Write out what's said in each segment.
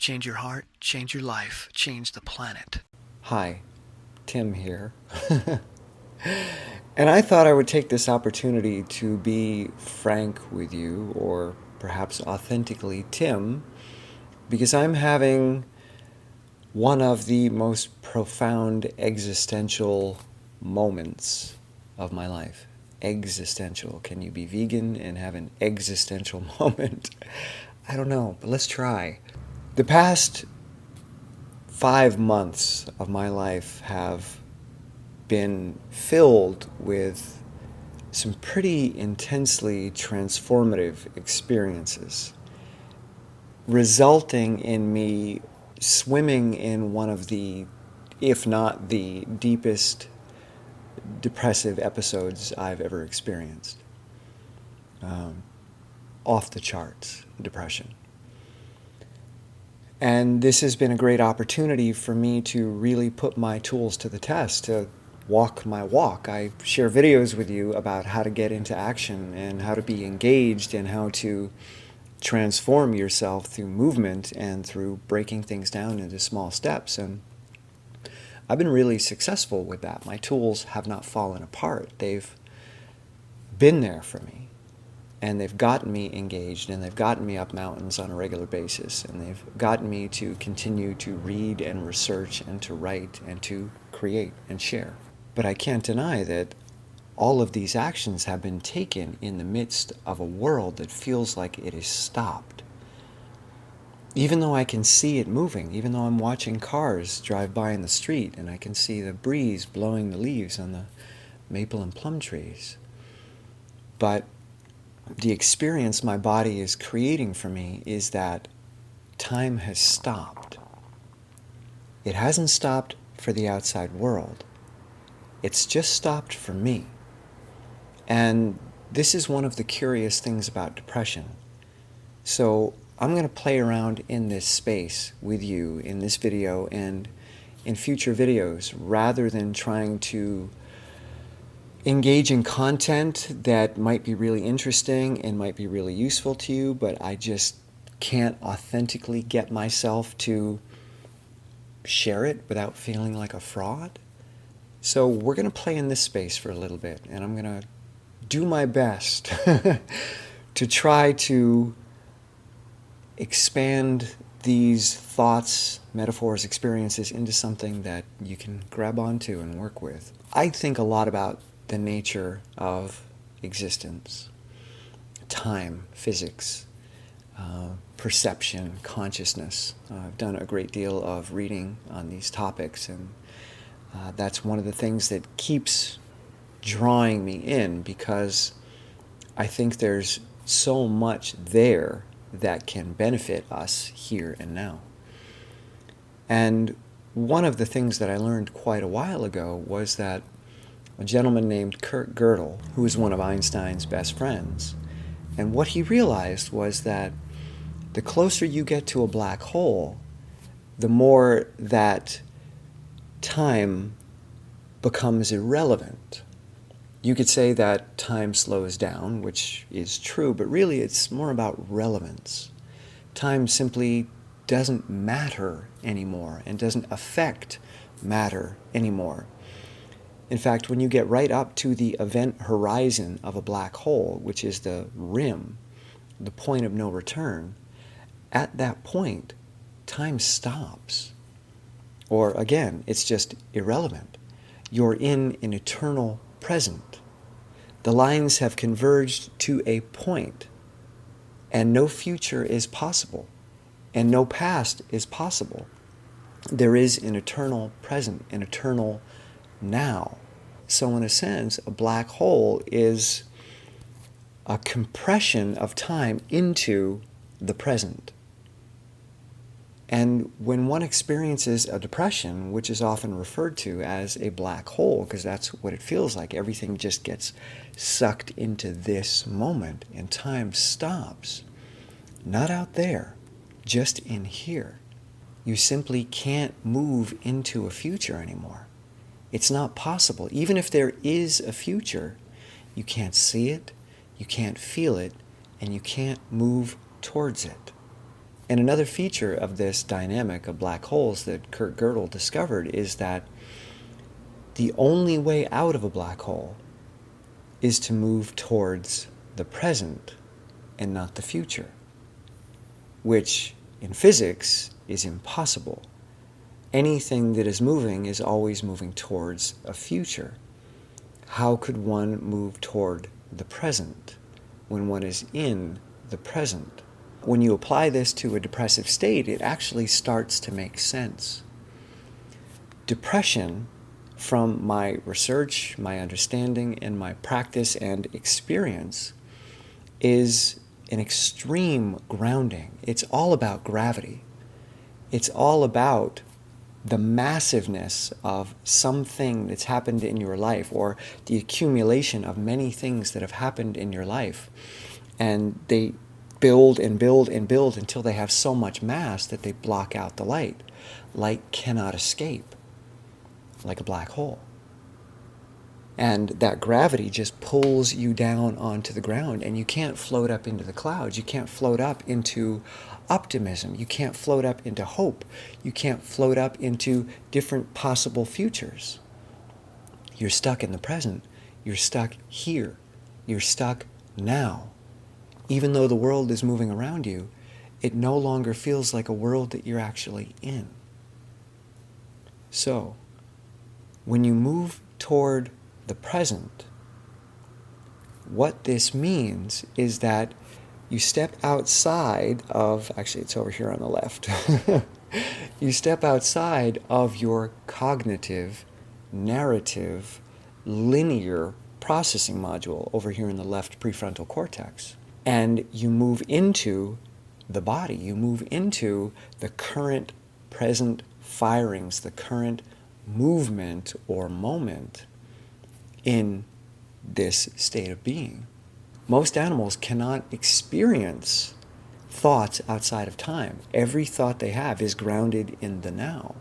change your heart, change your life, change the planet. Hi, Tim here. And I thought I would take this opportunity to be frank with you, or perhaps authentically Tim, because I'm having one of the most profound existential moments of my life. Existential. Can you be vegan and have an existential moment? I don't know, but let's try. The past 5 months of my life have been filled with some pretty intensely transformative experiences, resulting in me swimming in one of the, if not the deepest depressive episodes I've ever experienced. Off the charts depression. And this has been a great opportunity for me to really put my tools to the test, to walk my walk. I share videos with you about how to get into action and how to be engaged and how to transform yourself through movement and through breaking things down into small steps. And I've been really successful with that. My tools have not fallen apart. They've been there for me. And they've gotten me engaged, and they've gotten me up mountains on a regular basis, and they've gotten me to continue to read and research and to write and to create and share. But I can't deny that all of these actions have been taken in the midst of a world that feels like it is stopped. Even though I can see it moving, even though I'm watching cars drive by in the street and I can see the breeze blowing the leaves on the maple and plum trees. But the experience my body is creating for me is that time has stopped. It hasn't stopped for the outside world. It's just stopped for me. And this is one of the curious things about depression. So I'm going to play around in this space with you in this video and in future videos, rather than trying to engage in content that might be really interesting and might be really useful to you, but I just can't authentically get myself to share it without feeling like a fraud. So we're going to play in this space for a little bit, and I'm going to do my best to try to expand these thoughts, metaphors, experiences into something that you can grab onto and work with. I think a lot about the nature of existence, time, physics, perception, consciousness. I've done a great deal of reading on these topics, and that's one of the things that keeps drawing me in, because I think there's so much there that can benefit us here and now. And one of the things that I learned quite a while ago was that a gentleman named Kurt Gödel, who was one of Einstein's best friends, and what he realized was that the closer you get to a black hole, the more that time becomes irrelevant. You could say that time slows down, which is true, but really it's more about relevance. Time simply doesn't matter anymore and doesn't affect matter anymore. In fact, when you get right up to the event horizon of a black hole, which is the rim, the point of no return, at that point, time stops. Or again, it's just irrelevant. You're in an eternal present. The lines have converged to a point, and no future is possible, and no past is possible. There is an eternal present, an eternal now. So in a sense, a black hole is a compression of time into the present. And when one experiences a depression, which is often referred to as a black hole, because that's what it feels like, everything just gets sucked into this moment and time stops. Not out there, just in here. You simply can't move into a future anymore. It's not possible. Even if there is a future, you can't see it, you can't feel it, and you can't move towards it. And another feature of this dynamic of black holes that Kurt Gödel discovered is that the only way out of a black hole is to move towards the present and not the future, which in physics is impossible. Anything that is moving is always moving towards a future. How could one move toward the present when one is in the present? When you apply this to a depressive state, it actually starts to make sense. Depression, from my research, my understanding, and my practice and experience, is an extreme grounding. It's all about gravity. It's all about the massiveness of something that's happened in your life, or the accumulation of many things that have happened in your life. And they build and build and build until they have so much mass that they block out the light. Light cannot escape, like a black hole. And that gravity just pulls you down onto the ground, and you can't float up into the clouds. You can't float up into optimism. You can't float up into hope. You can't float up into different possible futures. You're stuck in the present. You're stuck here. You're stuck now. Even though the world is moving around you, it no longer feels like a world that you're actually in. So, when you move toward the present, what this means is that you step outside of, actually it's over here on the left, you step outside of your cognitive, narrative, linear processing module over here in the left prefrontal cortex. And you move into the body, you move into the current present firings, the current movement or moment in this state of being. Most animals cannot experience thoughts outside of time. Every thought they have is grounded in the now.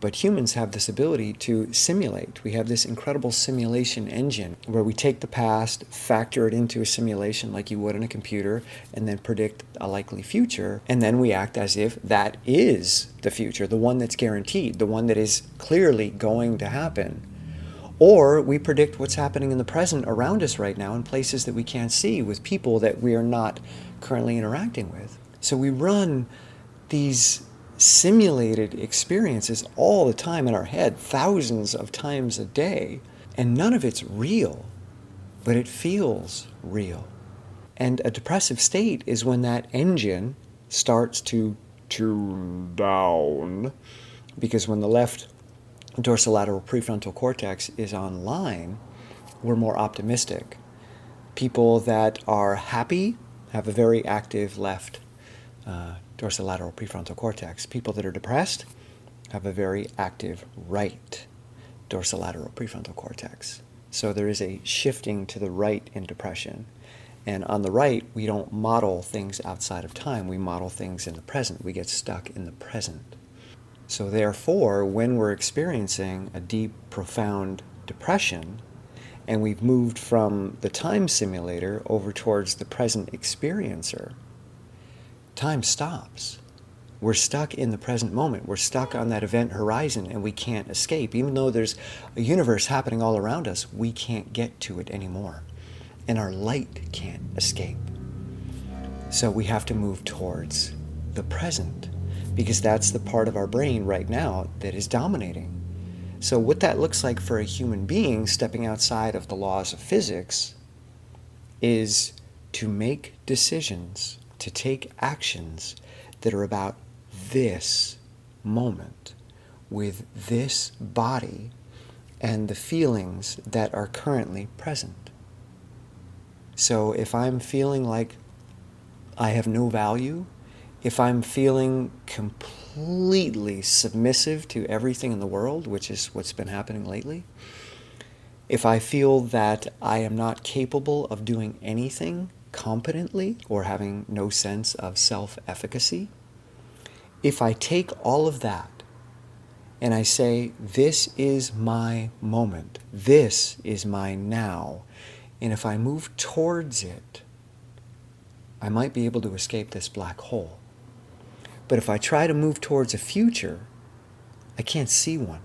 But humans have this ability to simulate. We have this incredible simulation engine where we take the past, factor it into a simulation like you would in a computer, and then predict a likely future. And then we act as if that is the future, the one that's guaranteed, the one that is clearly going to happen. Or we predict what's happening in the present around us right now in places that we can't see, with people that we are not currently interacting with. So we run these simulated experiences all the time in our head, thousands of times a day, and none of it's real, but it feels real. And a depressive state is when that engine starts to tune down, because when the left dorsolateral prefrontal cortex is online, we're more optimistic. People that are happy have a very active left dorsolateral prefrontal cortex. People that are depressed have a very active right dorsolateral prefrontal cortex. So there is a shifting to the right in depression. And on the right, we don't model things outside of time. We model things in the present. We get stuck in the present. So therefore, when we're experiencing a deep, profound depression, and we've moved from the time simulator over towards the present experiencer, time stops. We're stuck in the present moment. We're stuck on that event horizon, and we can't escape. Even though there's a universe happening all around us, we can't get to it anymore. And our light can't escape. So we have to move towards the present, because that's the part of our brain right now that is dominating. So what that looks like for a human being stepping outside of the laws of physics is to make decisions, to take actions that are about this moment, with this body and the feelings that are currently present. So if I'm feeling like I have no value, if I'm feeling completely submissive to everything in the world, which is what's been happening lately, if I feel that I am not capable of doing anything competently or having no sense of self-efficacy, if I take all of that and I say, this is my moment, this is my now, and if I move towards it, I might be able to escape this black hole. But if I try to move towards a future, I can't see one.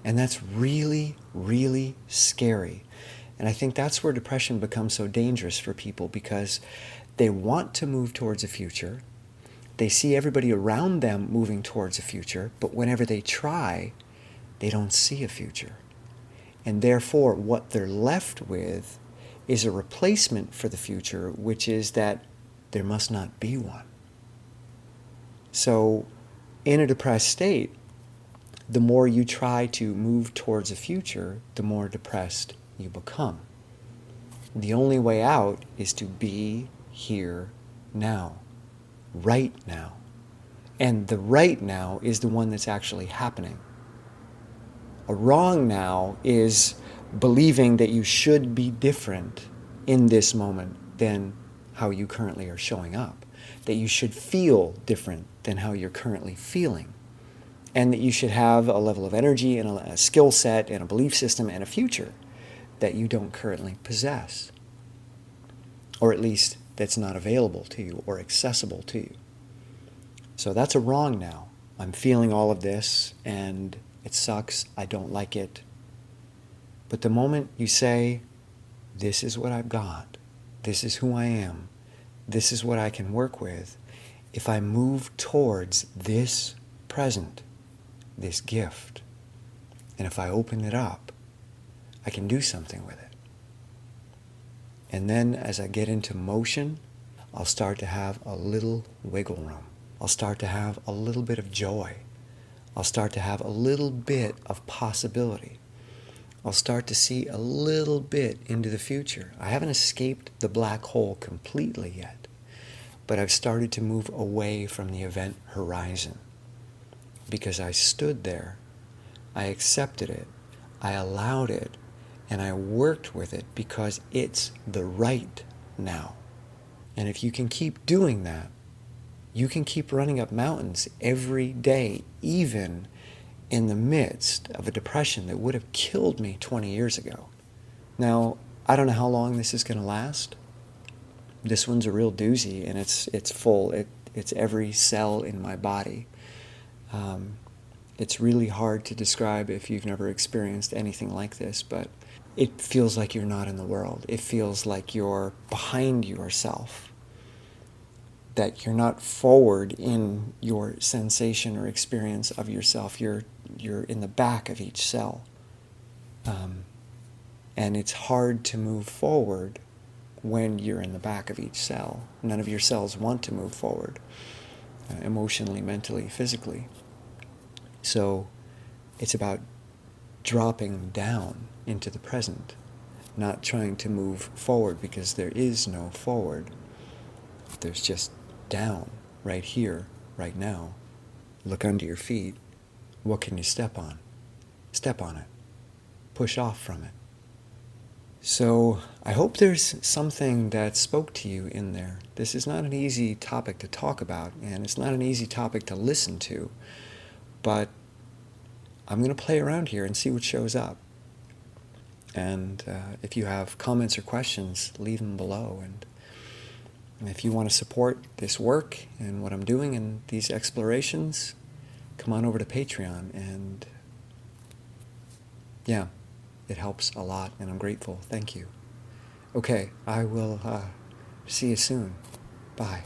And that's really, really scary. And I think that's where depression becomes so dangerous for people, because they want to move towards a future. They see everybody around them moving towards a future, but whenever they try, they don't see a future. And therefore, what they're left with is a replacement for the future, which is that there must not be one. So, in a depressed state, the more you try to move towards a future, the more depressed you become. The only way out is to be here now, right now. And the right now is the one that's actually happening. A wrong now is believing that you should be different in this moment than how you currently are showing up, that you should feel different than how you're currently feeling, and that you should have a level of energy and a skill set and a belief system and a future that you don't currently possess, or at least that's not available to you or accessible to you. So that's a wrong now. I'm feeling all of this and it sucks, I don't like it. But the moment you say, this is what I've got, this is who I am, this is what I can work with, if I move towards this present, this gift, and if I open it up, I can do something with it. And then as I get into motion, I'll start to have a little wiggle room. I'll start to have a little bit of joy. I'll start to have a little bit of possibility. I'll start to see a little bit into the future. I haven't escaped the black hole completely yet, but I've started to move away from the event horizon because I stood there, I accepted it, I allowed it, and I worked with it because it's the right now. And if you can keep doing that, you can keep running up mountains every day, even in the midst of a depression that would have killed me 20 years ago. Now, I don't know how long this is going to last. This one's a real doozy, and it's full. It's every cell in my body. It's really hard to describe if you've never experienced anything like this, but it feels like you're not in the world. It feels like you're behind yourself, that you're not forward in your sensation or experience of yourself. You're in the back of each cell. And it's hard to move forward when you're in the back of each cell. None of your cells want to move forward, emotionally, mentally, physically. So it's about dropping down into the present, not trying to move forward, because there is no forward. There's just down, right here, right now. Look under your feet. What can you step on? Step on it. Push off from it. So I hope there's something that spoke to you in there. This is not an easy topic to talk about, and it's not an easy topic to listen to, but I'm going to play around here and see what shows up. And if you have comments or questions, leave them below. And if you want to support this work and what I'm doing in these explorations, come on over to Patreon. And yeah, it helps a lot, and I'm grateful. Thank you. Okay, I will see you soon. Bye.